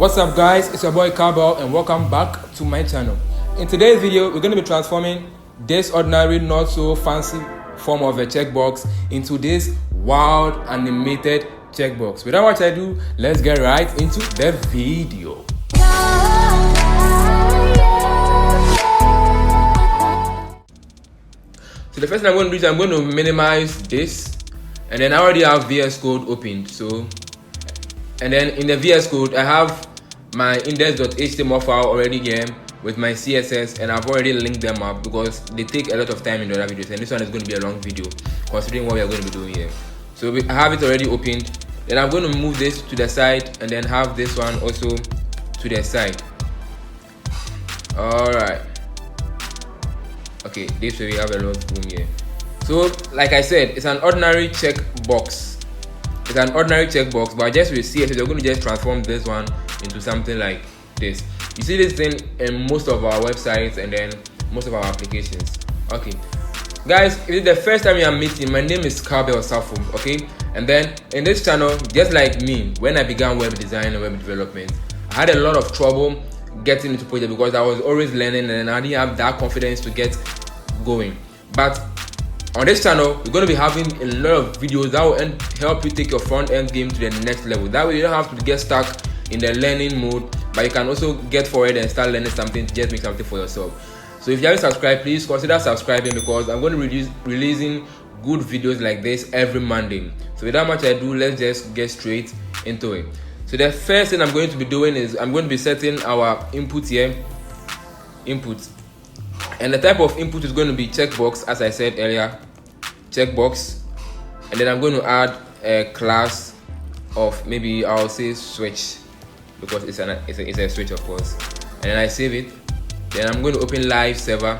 What's up guys, it's your boy Carbell and welcome back to my channel. In today's video, we're going to be transforming this ordinary, not so fancy form of a checkbox into this wild animated checkbox. Without much ado, let's get right into the video. So the first thing I'm going to do is I'm going to minimize this, and then I already have VS Code opened. And then in the VS Code, I have my index.html file already here with my CSS, and I've already linked them up because they take a lot of time in the other videos, and this one is going to be a long video considering what we are going to be doing here. So I have it already opened. Then I'm going to move this to the side and then have this one also to the side. Alright. Okay, this way we have a lot of room here. So like I said, it's an ordinary checkbox. It's an ordinary checkbox, but just with CSS, you're going to just transform this one into something like this. You see this thing in most of our websites and then most of our applications. Okay, guys, if it's the first time you are meeting, my name is Carbell Sarfo. Okay, and then in this channel, just like me, when I began web design and web development, I had a lot of trouble getting into project because I was always learning and I didn't have that confidence to get going. But on this channel, we're going to be having a lot of videos that will help you take your front end game to the next level. That way you don't have to get stuck in the learning mode, but you can also get forward and start learning something, just make something for yourself. So if you haven't subscribed, please consider subscribing because I'm going to be releasing good videos like this every Monday. So without much ado, let's just get straight into it. So the first thing I'm going to be doing is I'm going to be setting our input here. Input. And the type of input is going to be checkbox, as I said earlier, checkbox. And then I'm going to add a class of, maybe I'll say switch, because it's a switch, of course. And then I save it. Then I'm going to open live server.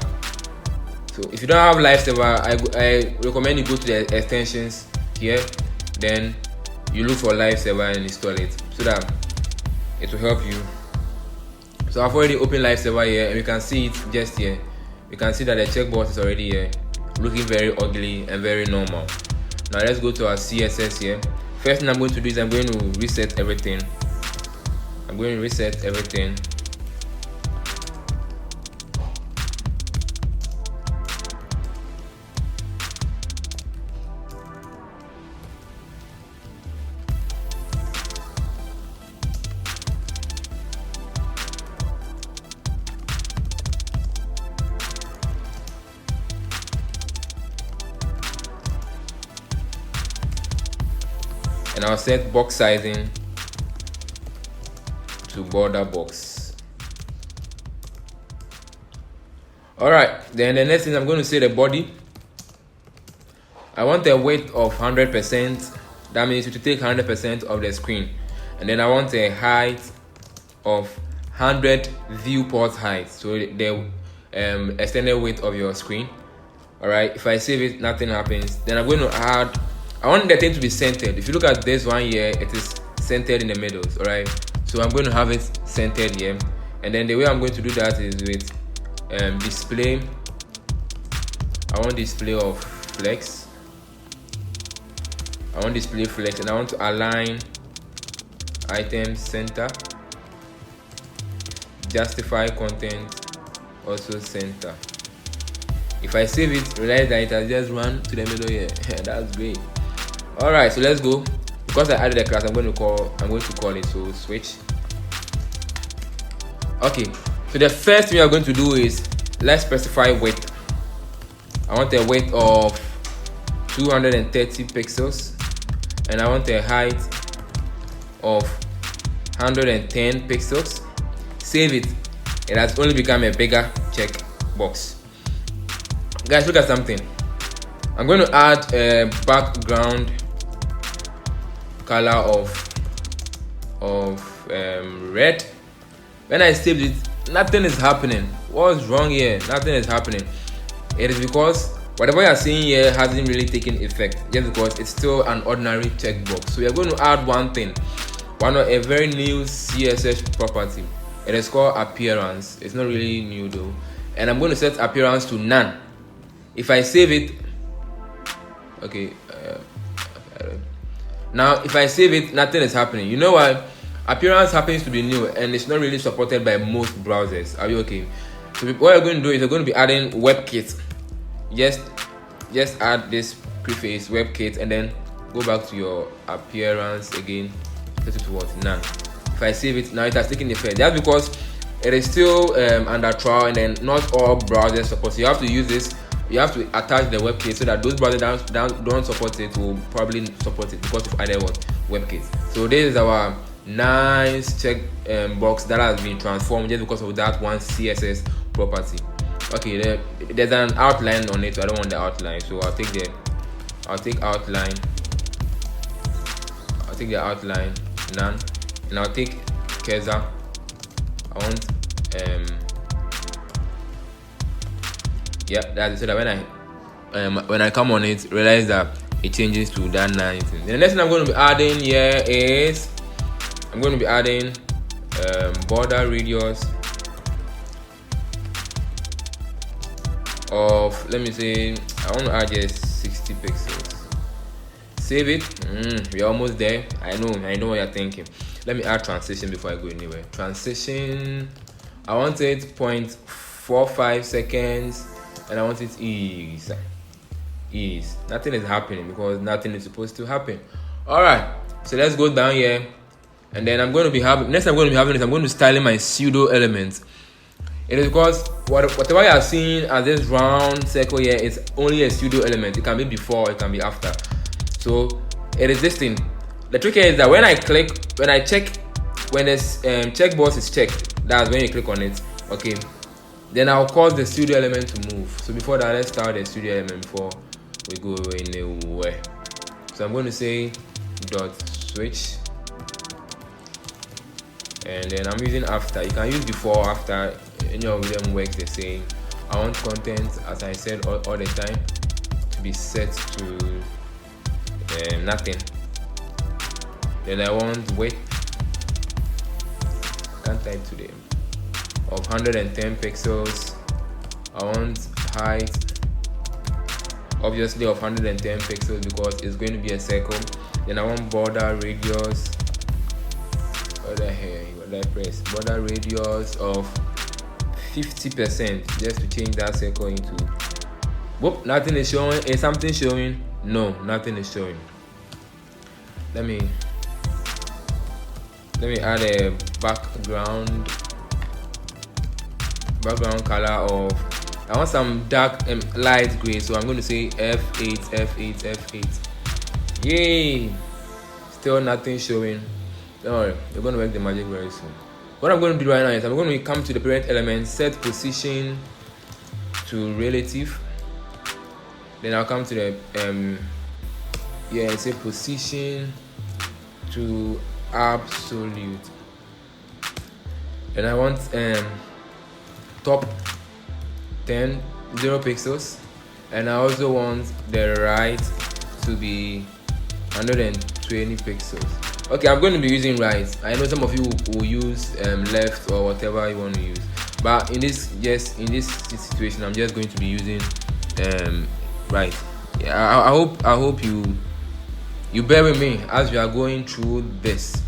So if you don't have live server, I recommend you go to the extensions here. Then you look for live server and install it so that it will help you. So I've already opened live server here, and you can see it just here. You can see that the checkbox is already here, looking very ugly and very normal. Now let's go to our CSS here. First thing I'm going to do is I'm going to reset everything. I'm going to reset everything. And I'll set box sizing to border box. Alright, then the next thing I'm going to say the body. I want a width of 100%. That means you to take 100% of the screen. And then I want a height of 100 viewport height. So the extended width of your screen. Alright, if I save it, nothing happens. Then I'm going to add, I want the thing to be centered. If you look at this one here, it is centered in the middle, alright? So I'm going to have it centered here. And then the way I'm going to do that is with display. I want display of flex. I want display flex, and I want to align item center. Justify content, also center. If I save it, realize that it has just run to the middle here. That's great. Alright, so let's go. Because I added a class, I'm going to call it so switch. Okay, so the first thing we are going to do is let's specify width. I want a width of 230 pixels, and I want a height of 110 pixels. Save it. It has only become a bigger checkbox. Guys, look at something. I'm going to add a background color of red. When I saved it, nothing is happening. What's wrong here? Nothing is happening. It is because whatever you are seeing here hasn't really taken effect, just because it's still an ordinary checkbox. So we are going to add one thing, a very new CSS property. It is called appearance. It's not really new though, and I'm going to set appearance to none. If I save it, okay, now if I save it, nothing is happening. You know why? appearance happens to be new and it's not really supported by most browsers. Are you okay? So what you're going to do is you're going to be adding WebKit. Just add this preface WebKit and then go back to your appearance again. Set it to what? None. If I save it, now it has taken effect. That's because it is still under trial and then not all browsers support. So you have to use this. You have to attach the WebKit so that those browsers don't support it will probably support it because of either what WebKit. So this is our nice check box that has been transformed just because of that one CSS property. Okay, there's an outline on it, so I don't want the outline, so I'll take outline. I'll take the outline, none, and I'll take cursor. I want yeah, that's it, so that when I come on it, realize that it changes to that 19. The next thing I'm going to be adding here is I'm going to be adding border radius of, let me say, I want to add just 60 pixels. Save it. We're almost there. I know what you're thinking. Let me add transition before I go anywhere. Transition, I want it 0.45 seconds and I want it ease. Nothing is happening because nothing is supposed to happen. Alright, so let's go down here. And then I'm going to be having styling my pseudo elements. It is because whatever you are seeing as this round circle here is only a pseudo element. It can be before, it can be after. So it is this thing. The trick here is that when this checkbox is checked, that's when you click on it. Okay, then I'll cause the pseudo element to move. So before that, let's start the pseudo element before we go anywhere. So I'm going to say dot switch. And then I'm using after. You can use before or after, any of them works the same. I want content, as I said all the time, to be set to nothing. Then I want width, can't type today, of 110 pixels. I want height, obviously of 110 pixels because it's going to be a circle. Then I want border radius. What the hell? What did I press? Border radius of 50% just to change that circle into. Whoop! Nothing is showing. Is something showing? No, nothing is showing. Let me add a background color of. I want some dark light gray, so I'm going to say F8. Yay! Still nothing showing. Don't worry, we're going to make the magic very soon. What I'm going to do right now is I'm going to come to the parent element, set position to relative. Then I'll come to the say position to absolute. And I want top 0 pixels, and I also want the right to be 120 pixels. Okay, I'm going to be using right. I know some of you will use left or whatever you want to use, but in this situation, I'm just going to be using right. Yeah, I hope you bear with me as we are going through this.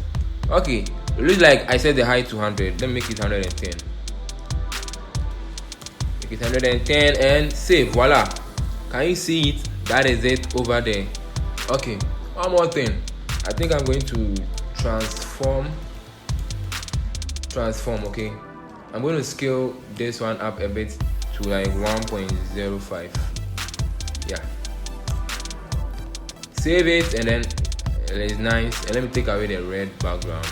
Okay, it looks like I set the height to 100. Let me make it 110. Make it 110 and save. Voila. Can you see it? That is it over there. Okay, one more thing. I think I'm going to transform. Okay, I'm going to scale this one up a bit to like 1.05. Yeah, save it, and then it is nice. And let me take away the red background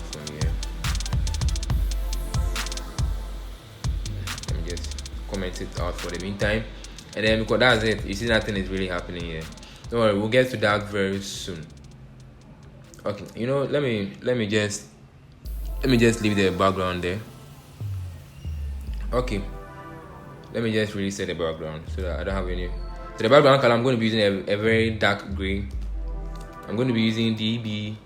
from here. Let me just comment it out for the meantime, and then because that's it, you see nothing is really happening here. Don't worry, we'll get to that very soon. Okay, you know, let me just leave the background there. Okay, let me just really set the background so that I don't have any. So the background color, I'm going to be using a very dark gray. I'm going to be using DB.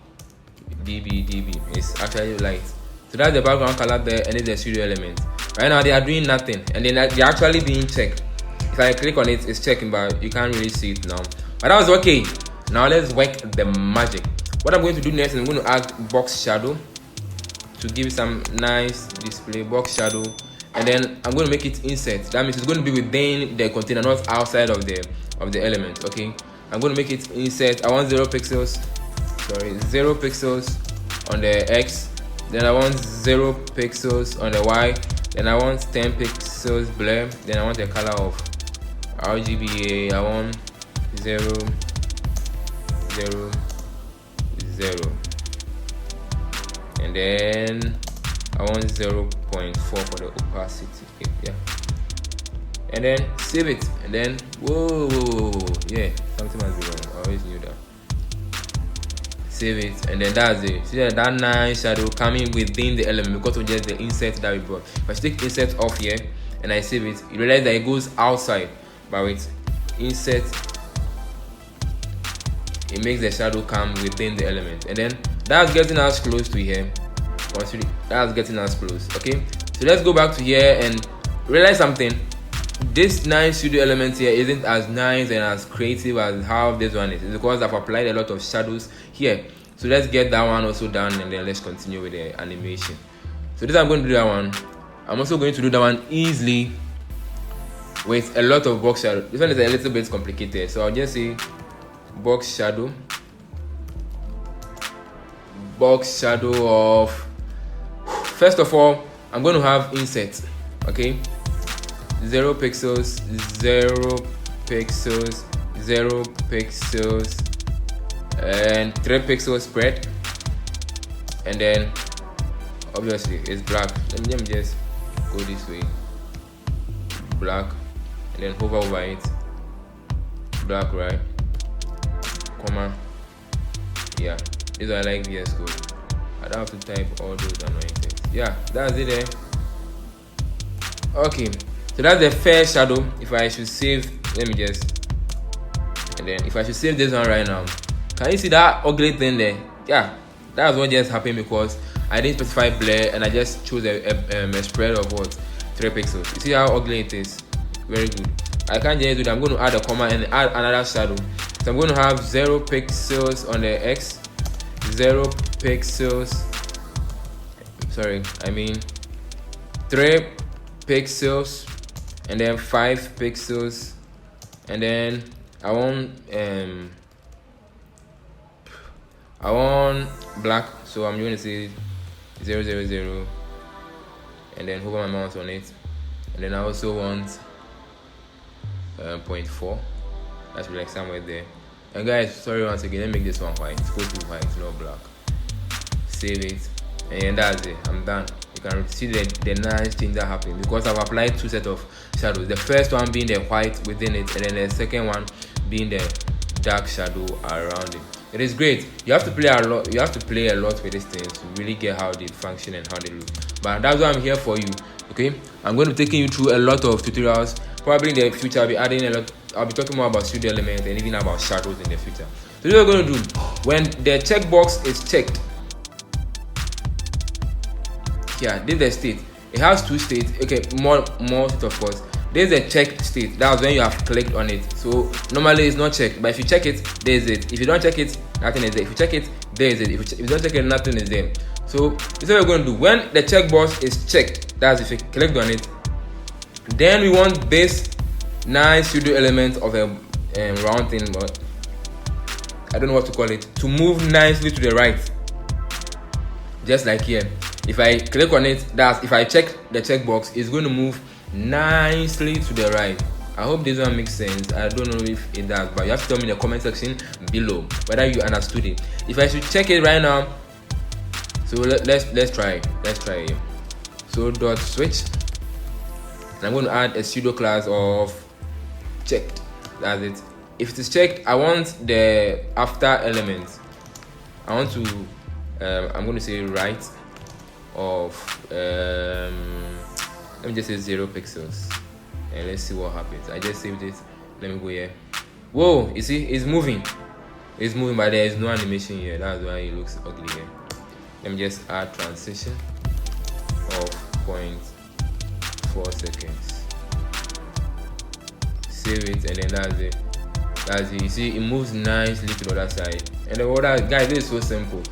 It's actually light. So that's the background color there, and it's the pseudo element. Right now they are doing nothing, and then they're actually being checked. If I click on it, it's checking, but you can't really see it now. But that was okay. Now let's work the magic. What I'm going to do next is I'm going to add box shadow to give some nice display. Box shadow, and then I'm going to make it insert. That means it's going to be within the container, not outside of the element. Okay, I'm going to make it insert. I want 0 pixels, sorry, 0 pixels on the X, then I want 0 pixels on the Y, then I want 10 pixels blur, then I want the color of RGBA. I want 0 0 0, and then I want 0.4 for the opacity. Yeah, and then save it, and then whoa, yeah, something must be wrong. I always knew that. Save it, and then that's it. See that nice shadow coming within the element because of just the insert that we brought. If I take insert off here and I save it, you realize that it goes outside, but with insert it makes the shadow come within the element, and then that's getting us close to here. That's getting us close. Okay, so let's go back to here and realize something. This nice pseudo element here isn't as nice and as creative as how this one is. It's because I've applied a lot of shadows here. So let's get that one also done, and then let's continue with the animation. So this, I'm going to do that one. I'm also going to do that one easily with a lot of box shadow. This one is a little bit complicated, so I'll just say box shadow of, first of all, I'm going to have insert. Okay, 0 pixels, 0 pixels, 0 pixels, and 3 pixels spread, and then obviously it's black. Let me just go this way, black, and then hover over it, black, right, comma, yeah. This I like VS Code. I don't have to type all those annoying things. Yeah, that's it there. Okay, so that's the first shadow. If I should save, let me just, and then if I should save this one right now, can you see that ugly thing there? Yeah, that's what just happened because I didn't specify blur and I just chose a spread of what, 3 pixels. You see how ugly it is? Very good. I can't just do that. I'm going to add a comma and add another shadow. So I'm going to have 0 pixels on the X, 0 pixels, sorry, I mean 3 pixels, and then 5 pixels, and then I want black, so I'm going to say 0 0 0, and then hover my mouse on it, and then I also want 0.4. that should be like somewhere there. And guys, sorry once again, let me make this one white. It's supposed to be white, not black. Save it, and that's it. I'm done. You can see the nice change that happened because I've applied 2 sets of shadows. The first one being the white within it, and then the second one being the dark shadow around it. It is great. You have to play a lot. You have to play a lot with these things to really get how they function and how they look. But that's why I'm here for you. Okay, I'm going to be taking you through a lot of tutorials. Probably in the future, I'll be adding a lot. I'll be talking more about pseudo elements and even about shadows in the future. So what we're going to do, when the checkbox is checked, here, this is the state. It has 2 states. Okay, more state, of course. This is a checked state. That's when you have clicked on it. So normally it's not checked, but if you check it, there's it. If you don't check it, nothing is there. If you check it, there's it. If you don't check it, nothing is there. So this is what we're going to do. When the checkbox is checked, that's if you clicked on it, then we want this nice pseudo element of a round thing, but I don't know what to call it, to move nicely to the right, just like here. If I click on it, that's if I check the checkbox, it's going to move nicely to the right. I hope this one makes sense. I don't know if it does, but you have to tell me in the comment section below whether you understood it. If I should check it right now, so let's try it. So dot switch, and I'm going to add a pseudo class of checked. That's it. If it is checked, I want the after element. I want to I'm going to say right of let me just say 0 pixels, and let's see what happens. I just saved it. Let me go here. Whoa, you see it's moving, but there is no animation here. That's why it looks ugly here. Let me just add transition of 0.4 seconds. Save it, and then that's it. You see it moves nicely to the other side, And the order, guys, this is so simple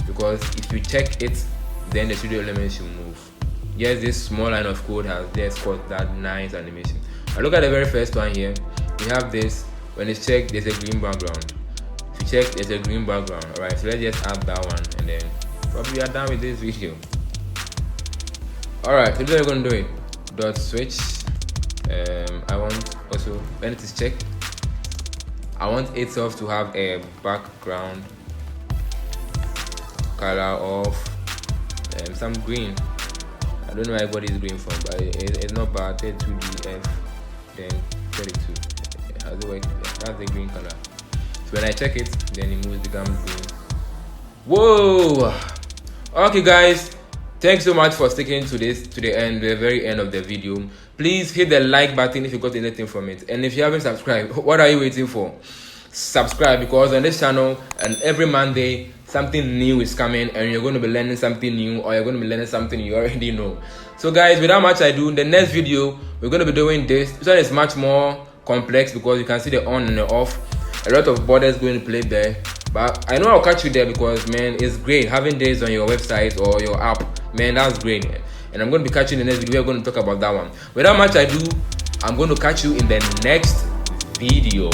because if you check it, then the studio element should move. Yes, this small line of code has just got that nice animation. I look at the very first one here. We have this. When it's checked, there's a green background. If you check, there's a green background. Alright, so let's just add that one, and then probably we are done with this video. Alright, so we're gonna do it. Dot switch. I want also when it is checked, I want itself to have a background color of some green. I don't know where I got this green from, but it's not bad. 32DF, then 32. How does it work? That's the green color. So when I check it, then it moves, becomes green. Whoa! Okay, guys. Thanks so much for sticking to this to the end, the very end of the video. Please hit the like button if you got anything from it, and if you haven't subscribed, what are you waiting for? Subscribe, because on this channel and every Monday something new is coming, and you're going to be learning something new, or you're going to be learning something you already know. So guys, without much ado, in the next video we're going to be doing this. This one is much more complex because you can see the on and the off. A lot of borders going to play there, but I know I'll catch you there because, man, it's great having this on your website or your app. Man, that's great. And I'm going to be catching you in the next video. We're going to talk about that one. Without much ado, I'm going to catch you in the next video.